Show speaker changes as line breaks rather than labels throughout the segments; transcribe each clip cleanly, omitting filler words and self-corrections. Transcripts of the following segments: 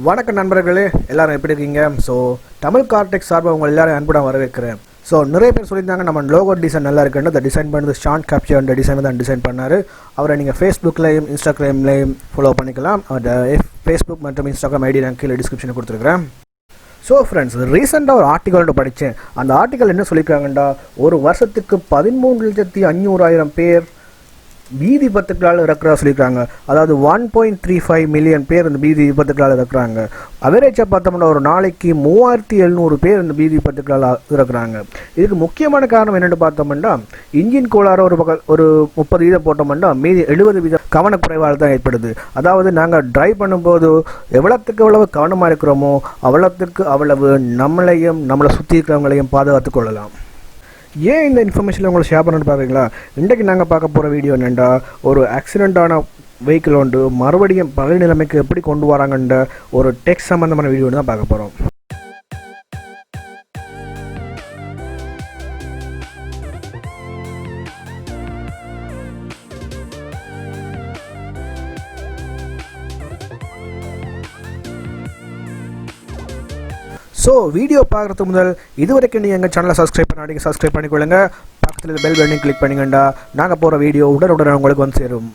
வணக்க நண்பர்களே, எல்லாரும் எப்படி இருக்கீங்க? ஸோ தமிழ் கார்டெக் சார்பாக உங்கள் எல்லாரும் அன்புடன் வரவேற்கிறேன். ஸோ நிறைய பேர் சொல்லியிருந்தாங்க நம்ம லோகோ டிசைன் நல்லா இருக்குன்னு. அந்த டிசைன் பண்ணது ஷான் கேப்சர் அந்த டிசைனை தான் டிசைன் பண்ணார். அவரை நீங்கள் ஃபேஸ்புக்லேயும் இன்ஸ்டாகிராம்லேயும் ஃபாலோ பண்ணிக்கலாம். அவரோட ஃபேஸ்புக் மற்றும் இன்ஸ்டாகிராம் ஐடி நான் கீழே டிஸ்கிரிப்ஷனில் கொடுத்துருக்குறேன். ஸோ ஃப்ரெண்ட்ஸ், ரீசெண்டாக ஒரு ஆர்டிக்கல் படித்தேன். அந்த ஆர்டிக்கல் என்ன சொல்லியிருக்காங்கண்டா, ஒரு வருஷத்துக்கு 13,500,000 பேர் வீதி விபத்துக்களால் இறக்குறா சொல்லியிருக்காங்க. அதாவது 1.35 மில்லியன் பேர் இந்த வீதி விபத்துக்களால் இறக்குறாங்க. அவரேஜாக பார்த்தோம்னா ஒரு நாளைக்கு 3,700 பேர் இந்த வீதி விபத்துக்களால் இறக்குறாங்க. இதுக்கு முக்கியமான காரணம் என்னென்னு பார்த்தோம்னா, இன்ஜின் கோளாறு ஒரு 30 வீதம் போட்டோம்னா மீதி 70 வீதம் கவனக்குறைவால் தான் ஏற்படுது. அதாவது நாங்கள் ட்ரைவ் பண்ணும்போது எவ்வளோத்துக்கு எவ்வளவு கவனமாக இருக்கிறோமோ அவ்வளோத்துக்கு அவ்வளவு நம்மளையும் நம்மளை சுற்றி இருக்கிறவங்களையும் பாதுகாத்து கொள்ளலாம். ஏன் இந்த இன்ஃபர்மேஷன் உங்களை ஷேர் பண்ணணும்னு பார்க்குறீங்களா? இன்றைக்கு நாங்கள் பார்க்க போகிற வீடியோ என்னென்னா, ஒரு ஆக்சிடெண்ட்டான வெஹிக்கிள் ஒன்று மறுபடியும் பழைய நிலைமைக்கு எப்படி கொண்டு வராங்கன்ற ஒரு டெக் சம்மந்தமான வீடியோ தான் பார்க்க போகிறோம். ஸோ வீடியோ பார்க்குறதுக்கு முதல் இதுவரைக்கும் நீங்கள் எங்கள் சேனலை சப்ஸ்கிரைப் பண்ணாதீங்க, சப்ஸ்கிரைப் பண்ணிக்கொள்ளுங்க. பக்கத்தில் பெல் பட்டனை கிளிக் பண்ணிங்கண்டா நாங்கள் போகிற வீடியோ உடனுடன் உங்களுக்கு வந்து சேரும்.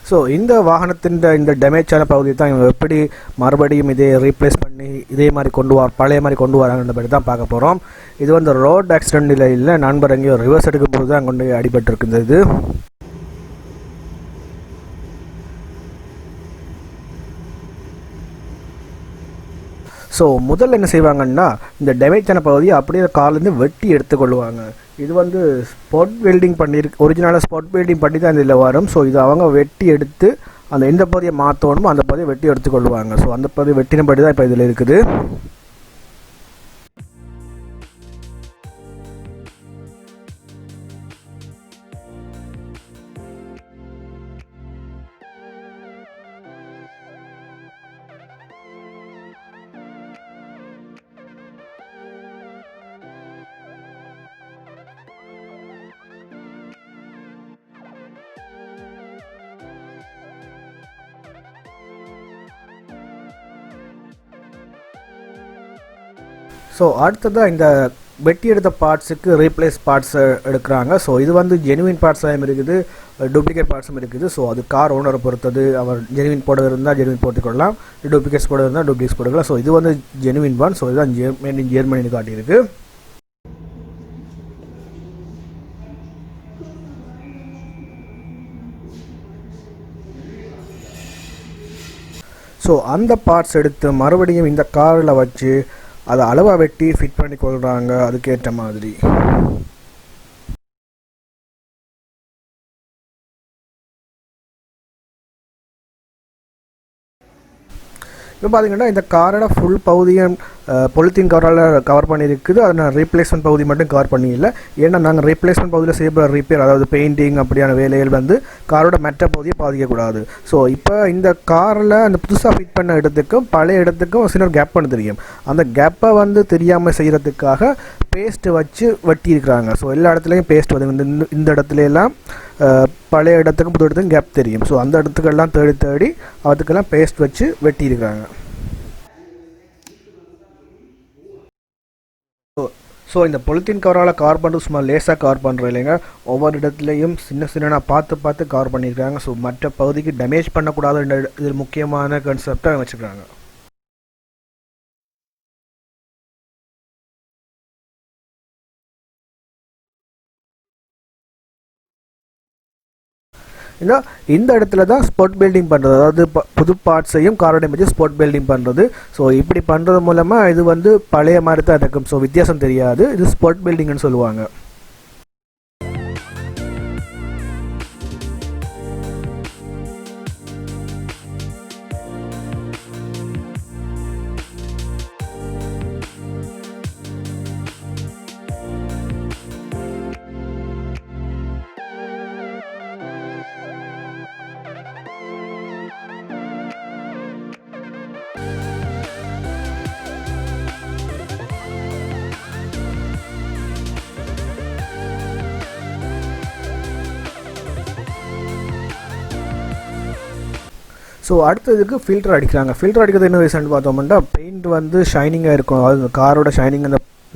ஸோ இந்த வாகனத்தின் இந்த டேமேஜான பகுதியை தான் இவங்க எப்படி மறுபடியும் இதே ரீப்ளேஸ் பண்ணி இதே மாதிரி பழைய மாதிரி கொண்டு வராங்கன்ற பற்றி தான் பார்க்க போகிறோம். இது வந்து ரோட் ஆக்சிடென்ட் இல்லை, நண்பர் எங்கேயோ ரிவர்ஸ் எடுக்கும்போது தான் கொண்டு அடிபட்டுருக்குது. இது ஸோ முதல்ல என்ன செய்வாங்கன்னா, இந்த டேமேஜான பகுதியை அப்படியே கார்லேருந்து வெட்டி எடுத்துக்கொள்வாங்க. இது வந்து ஸ்பாட் வெல்டிங் பண்ணியிருக்கு, ஒரிஜினலாக ஸ்பாட் வெல்டிங் பண்ணி தான் இதில் வரும். ஸோ இது அவங்க வெட்டி எடுத்து அந்த எந்த பகுதியை மாற்றணுமோ அந்த பகுதியை வெட்டி எடுத்துக்கொள்வாங்க. ஸோ அந்த பகுதியை வெட்டினபடி தான் இப்போ இதில் இருக்குது. ஸோ அடுத்ததாக இந்த வெட்டி எடுத்த பார்ட்ஸுக்கு ரீப்ளேஸ் பார்ட்ஸ் எடுக்கிறாங்க. ஸோ இது வந்து ஜெனுவின் பார்ட்ஸாகவும் இருக்குது, டூப்ளிகேட் பார்ட்ஸும் இருக்குது. ஸோ அது கார் ஓனரை பொறுத்தது. அவர் ஜெனுவின் போட இருந்தால் ஜெனுவின் போட்டுக்கொள்ளலாம், டூப்ளிகேட்ஸ் போட இருந்தால் டூப்ளிகேட்ஸ் போட்டுக்கலாம். ஸோ இது வந்து ஜெனுவின் ஒன். ஸோ இதுதான் மேட் இன் ஜெர்மனின்னு காட்டியிருக்கு. ஸோ அந்த பார்ட்ஸ் எடுத்து மறுபடியும் இந்த காரில் வச்சு அதை அளவாக வெட்டி ஃபிட் பண்ணி கொள்கிறாங்க அதுக்கேற்ற மாதிரி. இப்போ பார்த்தீங்கன்னா இந்த காரோட ஃபுல் பகுதியும் பொலித்தீன் கவரால் கவர் பண்ணியிருக்குது. அதை நான் ரீப்ளேஸ்மெண்ட் பகுதி மட்டும் கவர் பண்ணியில்லை. ஏன்னா நாங்கள் ரீப்ளேஸ்மெண்ட் பகுதியில் செய்யப்படுற ரிப்பேர், அதாவது பெயிண்டிங் அப்படியான வேலைகள் வந்து காரோட மற்ற பகுதியை பாதிக்கக்கூடாது. ஸோ இப்போ இந்த காரில் அந்த புதுசாக ஃபிட் பண்ண இடத்துக்கும் பழைய இடத்துக்கும் சின்ன கேப் பண்ண தெரியும். அந்த கேப்பை வந்து தெரியாமல் செய்கிறதுக்காக பேஸ்ட்டு வச்சு வெட்டி இருக்கிறாங்க. ஸோ எல்லா இடத்துலையும் பேஸ்ட் வந்து இந்த இடத்துல எல்லாம் பழைய இடத்துக்கும் புது இடத்துக்கும் கேப் தெரியும். ஸோ அந்த இடத்துக்கெல்லாம் தேடி அதுக்கெல்லாம் பேஸ்ட் வச்சு வெட்டியிருக்காங்க. ஸோ இந்த பொலித்தீன் கவரால் கவர் பண்ணுறது சும்மா லேசாக கவர் பண்ணுறோம் இல்லைங்க, ஒவ்வொரு இடத்துலையும் சின்ன பார்த்து கவர் பண்ணியிருக்காங்க. ஸோ மற்ற பகுதிக்கு டேமேஜ் பண்ணக்கூடாது, இது முக்கியமான கான்செப்டாக வச்சுக்கிறாங்க. இந்த இடத்துல தான் ஸ்பாட் பில்டிங் பண்ணுறது, அதாவது புது பார்ட்ஸையும் காரோட டேமேஜ் ஸ்பாட் பில்டிங் பண்ணுறது. ஸோ இப்படி பண்ணுறது மூலமாக இது வந்து பழைய மாதிரி தான் இருக்கும். ஸோ வித்தியாசம் தெரியாது. இது ஸ்பாட் பில்டிங்னு சொல்லுவாங்க. ஸோ அடுத்ததுக்கு ஃபில்டர் அடிக்கிறாங்க. ஃபில்டர் அடிக்கிறது என்ன ரீசன் பார்த்தோம்னா பெயிண்ட் வந்து ஷைனிங்காக இருக்கும், அதாவது காரோட ஷைனிங்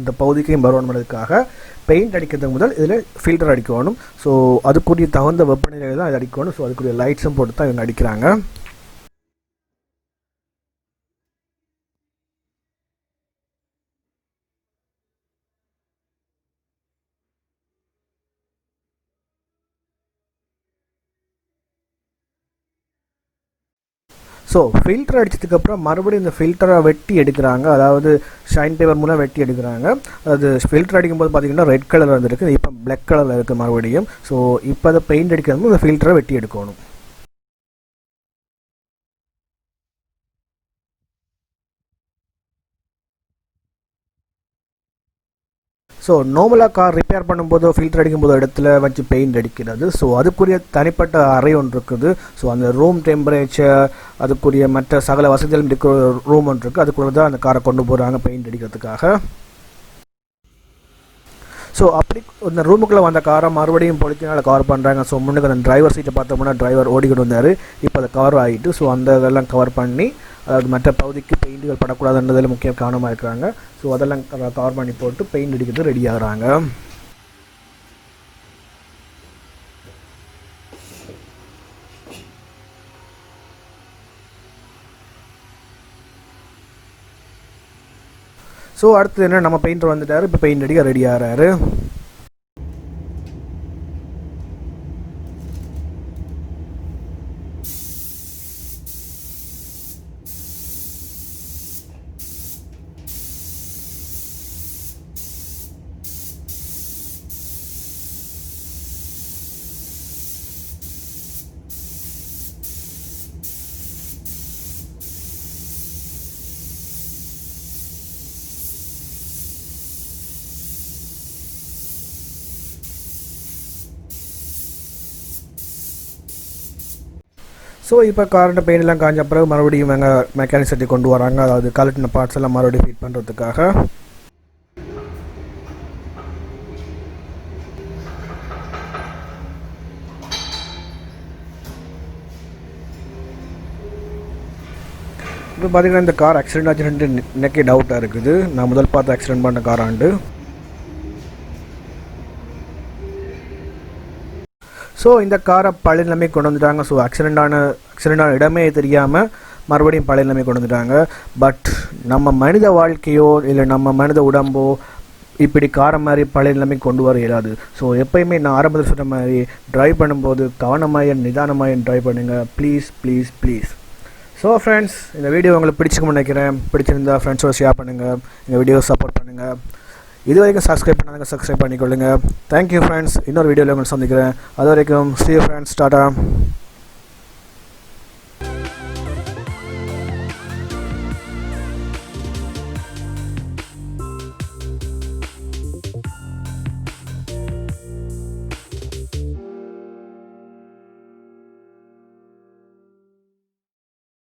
இந்த பகுதிக்கையும் வரணும் பண்ணுறதுக்காக பெயிண்ட் அடிக்கிறதுக்கு முதல் இதில் ஃபில்டர் அடிக்கணும். ஸோ அதுக்குரிய தகுந்த வெப்பநிலையில் தான் இது அடிக்கணும். ஸோ அதுக்குரிய லைட்ஸும் போட்டு தான் இவங்க அடிக்கிறாங்க. ஸோ ஃபில்டர் அடித்ததுக்கப்புறம் மறுபடியும் இந்த ஃபில்டரை வெட்டி எடுக்கிறாங்க, அதாவது ஷைன் பேப்பர் மூலம் வெட்டி எடுக்கிறாங்க. அது ஃபில்டர் அடிக்கும்போது பார்த்தீங்கன்னா ரெட் கலரில் வந்துருக்கு, இப்போ பிளாக் கலரில் இருக்குது மறுபடியும். ஸோ இப்போ அதை பெயிண்ட் அடிக்கிறது இந்த ஃபில்டரை வெட்டி எடுக்கணும். ஸோ நார்மலாக கார் ரிப்பேர் பண்ணும்போதோ ஃபில்டர் அடிக்கும்போது இடத்துல வச்சு பெயிண்ட் அடிக்கிறது. ஸோ அதுக்குரிய தனிப்பட்ட அறை ஒன்று இருக்குது. ஸோ அந்த ரூம் டெம்பரேச்சர், அதுக்குரிய மற்ற சகல வசதிகளும் இருக்கிற ரூம் ஒன்று இருக்குது. அதுக்குள்ளே தான் அந்த காரை கொண்டு போகிறாங்க பெயிண்ட் அடிக்கிறதுக்காக. ஸோ அப்படி இந்த ரூமுக்குள்ளே வந்த காரை மறுபடியும் பொலித்தினால் கவர் பண்ணுறாங்க. ஸோ முன்னுக்கு அந்த டிரைவர் சீட்டை பார்த்தோம்னா டிரைவர் ஓடிக்கிட்டு வந்தார், இப்போ அதை கவர் ஆகிட்டு. ஸோ அந்த இதெல்லாம் கவர் பண்ணி, அதாவது மற்ற பகுதிக்கு பெயிண்ட்டுகள் படக்கூடாதுன்றதில் முக்கிய கவனமாக இருக்கிறாங்க. ஸோ அதெல்லாம் கவர் பண்ணி போட்டு பெயிண்ட் அடிக்கிறது ரெடி ஆகுறாங்க. ஸோ அடுத்து என்ன, நம்ம பெயிண்டர் வந்துட்டார், இப்போ பெயிண்ட் அடிக்க ரெடி ஆகிறாரு. ஸோ இப்போ காரோட பெயின்லாம் காஞ்ச பிறகு மறுபடியும் இவங்க மெக்கானிக் செட்டி கொண்டு வராங்க, அதாவது கலட்டின பார்ட்ஸ் எல்லாம் மறுபடியும் ஃபிட் பண்ணுறதுக்காக. இப்போ பார்த்தீங்கன்னா இந்த கார் ஆக்சிடென்ட் ஆச்சுன்ட்டு எனக்கே டவுட்டாக இருக்குது. நான் முதல் பார்த்து ஆக்சிடென்ட் பண்ண காராண்டு. ஸோ இந்த காரை பழைய நிலைமை கொண்டு வந்துட்டாங்க. ஸோ ஆக்சிடெண்டான இடமே தெரியாமல் மறுபடியும் பழைய நிலைமை கொண்டு வந்துட்டாங்க. பட் நம்ம மனித வாழ்க்கையோ இல்லை நம்ம மனித உடம்போ இப்படி காரை மாதிரி பழைய நிலைமை கொண்டு வர இயலாது. ஸோ எப்போயுமே நான் ஆரம்பத்தில் சொன்ன மாதிரி ட்ரைவ் பண்ணும்போது கவனமாக நிதானமாக ட்ரைவ் பண்ணுங்கள், please please please. So friends, இந்த வீடியோ உங்களுக்கு பிடிச்சிக்கும்னு நினைக்கிறேன். பிடிச்சிருந்தா ஃப்ரெண்ட்ஸோட ஷேர் பண்ணுங்கள், எங்கள் வீடியோவை சப்போர்ட் பண்ணுங்கள். இது வரைக்கும் சப்ஸ்கிரைப் பண்ணாங்க, சப்ஸ்கிரைப் பண்ணிக்கொள்ளுங்கள். Thank you friends. இன்னொரு வீடியோவில் உங்களுக்கு சந்திக்கிறேன். அது வரைக்கும் see you friends, டாடா.